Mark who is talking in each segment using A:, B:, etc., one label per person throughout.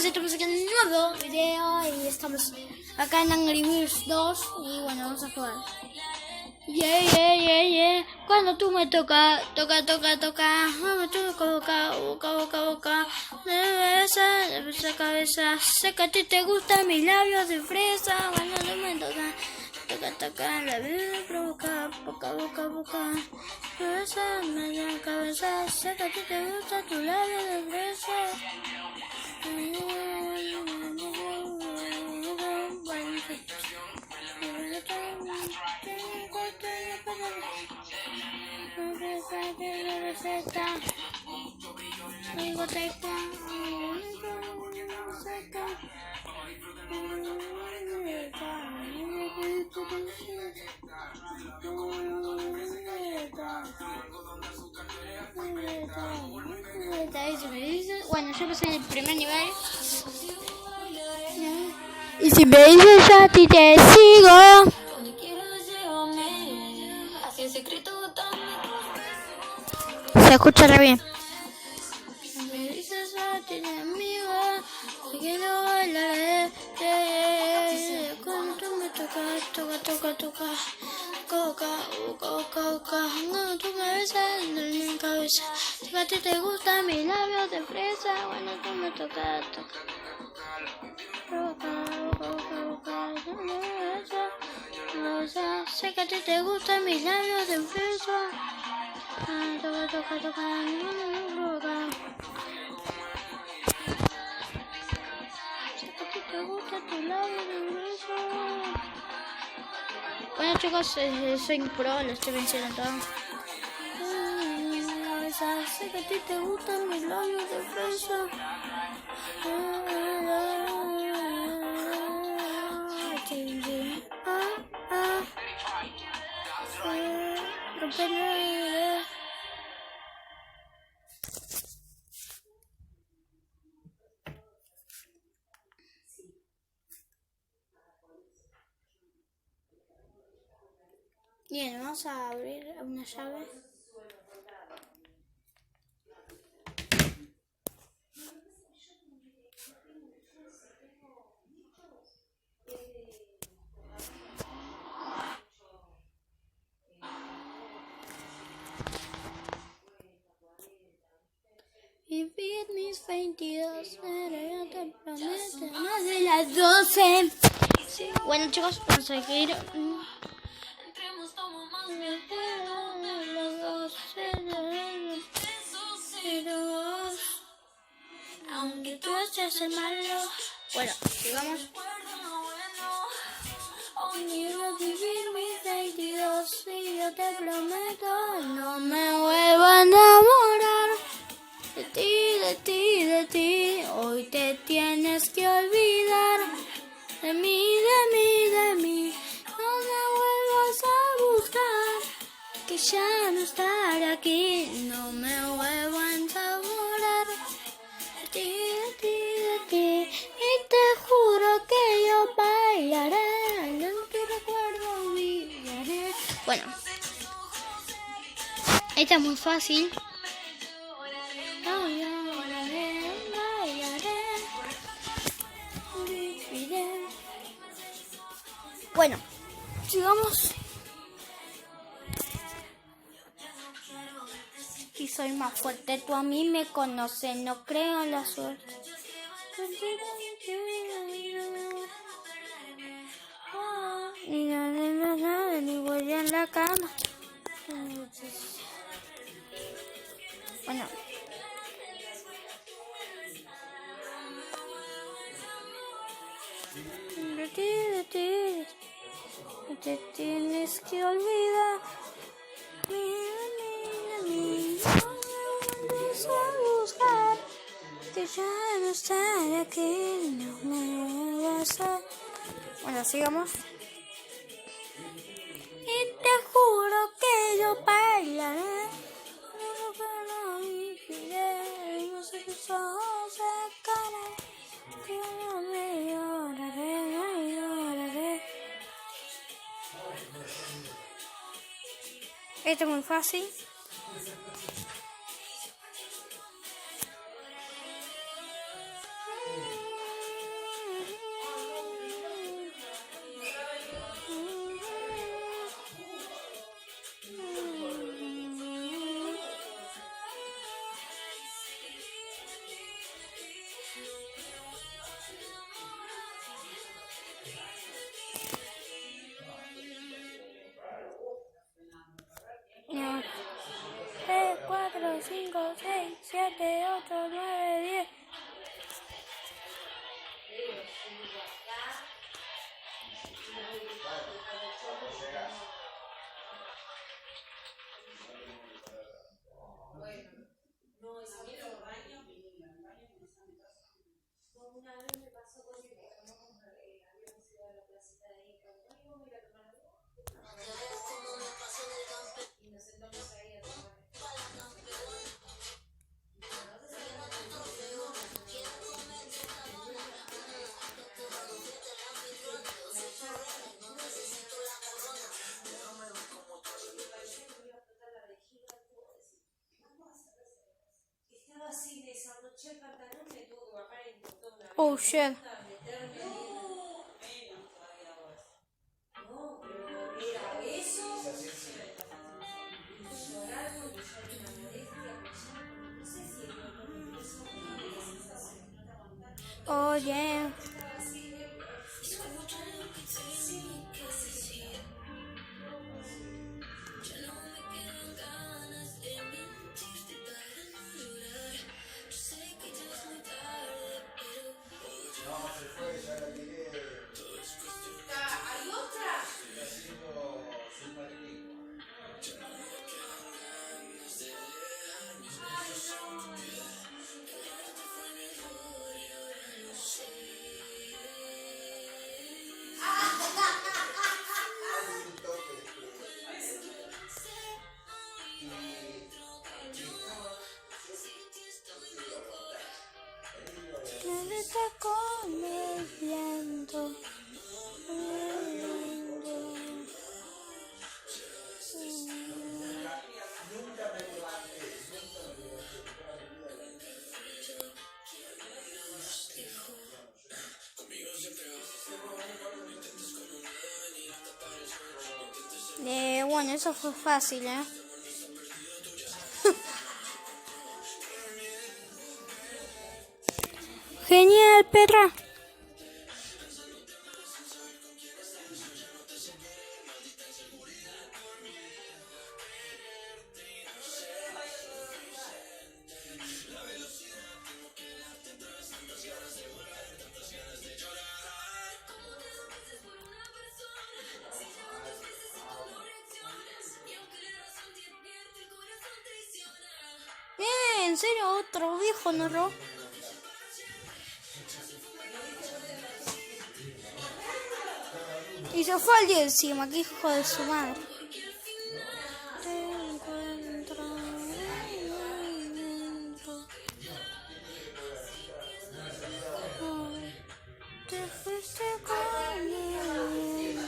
A: estamos aquí en un nuevo video y estamos acá en Angry Birds 2 y bueno, vamos a jugar. Yeah. Cuando tú me toca, me toca, boca. De cabeza, sé que a ti te gustan mis labios de fresa. Cuando tú me toca, la vida provoca, boca. Cabeza, media cabeza, sé que a ti te gustan tus labios de fresa. Bueno, yo pasé el primer nivel. Y si me dices yo a ti te sigo. Se escucha re bien. Me dices a ti amigo, quiero bailar. Cuando tú me toca. Cuando tú me besas en mi cabeza. Si a ti te gustan mis labios de fresa. Cuando tú me toca. Sé que a ti te gustan mis labios de fresa. Toca. Sé que a ti te gustan tus labios de fresa. Bueno chicos, soy pro, lo estoy venciendo todo. Sé que a ti te gustan mis labios de fresa. Bien, vamos a abrir una llave. Vivir mis 22, pero yo te prometo más de las 12. Sí. Bueno chicos, vamos a seguir. Aunque tú seas el malo. Bueno, sigamos. Quiero vivir mis 22 y yo te prometo no me vuelvo a enamorar de ti. Hoy te tienes que olvidar de mí. No me vuelvas a buscar, que ya no estaré aquí. No me vuelvo a enamorar de ti. Y te juro que yo bailaré, en tu recuerdo viviré. Bueno, esta es muy fácil. Viviré. Bueno, sigamos. Y soy más fuerte, tú a mí me conoces, no creo en la suerte. Ni voy en la cama. Bueno. De ti. Te tienes que olvidar. Que ya no estaré aquí, no me vas a... Bueno, sigamos. Y te juro que yo bailaré, no viviré, no sé tus ojos de cara, que no me lloraré. Esto es muy fácil. Oh shit. Oh yeah. Me está con el viento. Bueno, eso fue fácil, ¿eh? Genial, perra. ¿En serio? Otro viejo narró. Y se fue al día encima, que hijo de su madre. Te encuentro te fuiste con el viento.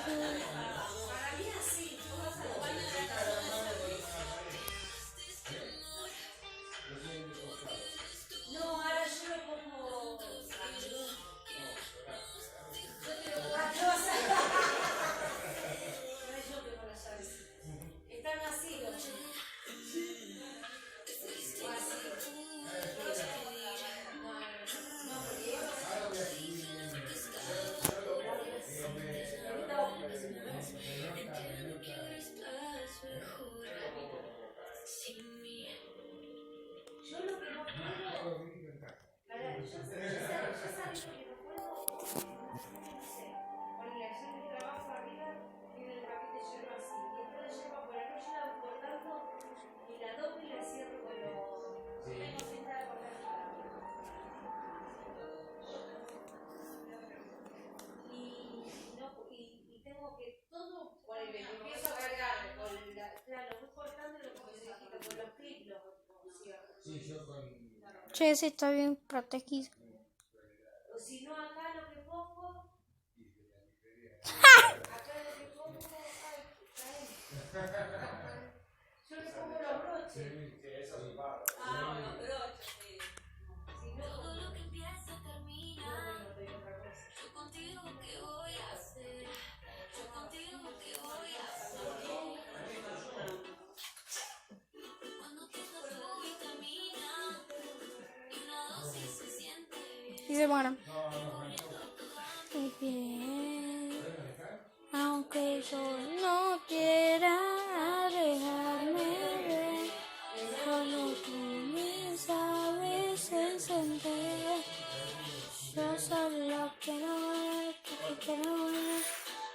A: Che, ese está bien protegido. O si no, acá lo que pongo. Yo le pongo los broches. Sí, eso es barro. Ah, los broches, sí. Si no, todo lo que empieza termina. Yo contigo, ¿qué voy a hacer? Yo contigo, ¿qué voy a hacer? Cuando toca fuego y camina. Y una dosis se siente bien. Y se mueren. Bien. Aunque yo no quiera dejarme ver, solo tú me sabes encender. Yo solo quiero ver,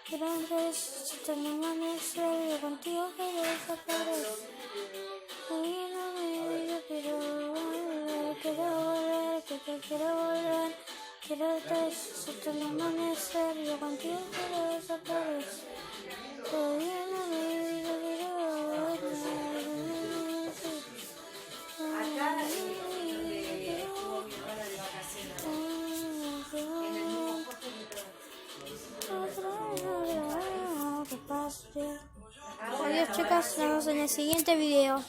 A: quiero ver si te me amanecer, yo contigo quiero desaparecer. Quiero volver, quiero ver si te me amanecer, yo contigo quiero desaparecer. Todavía no me Adiós chicas, nos vemos en el siguiente video.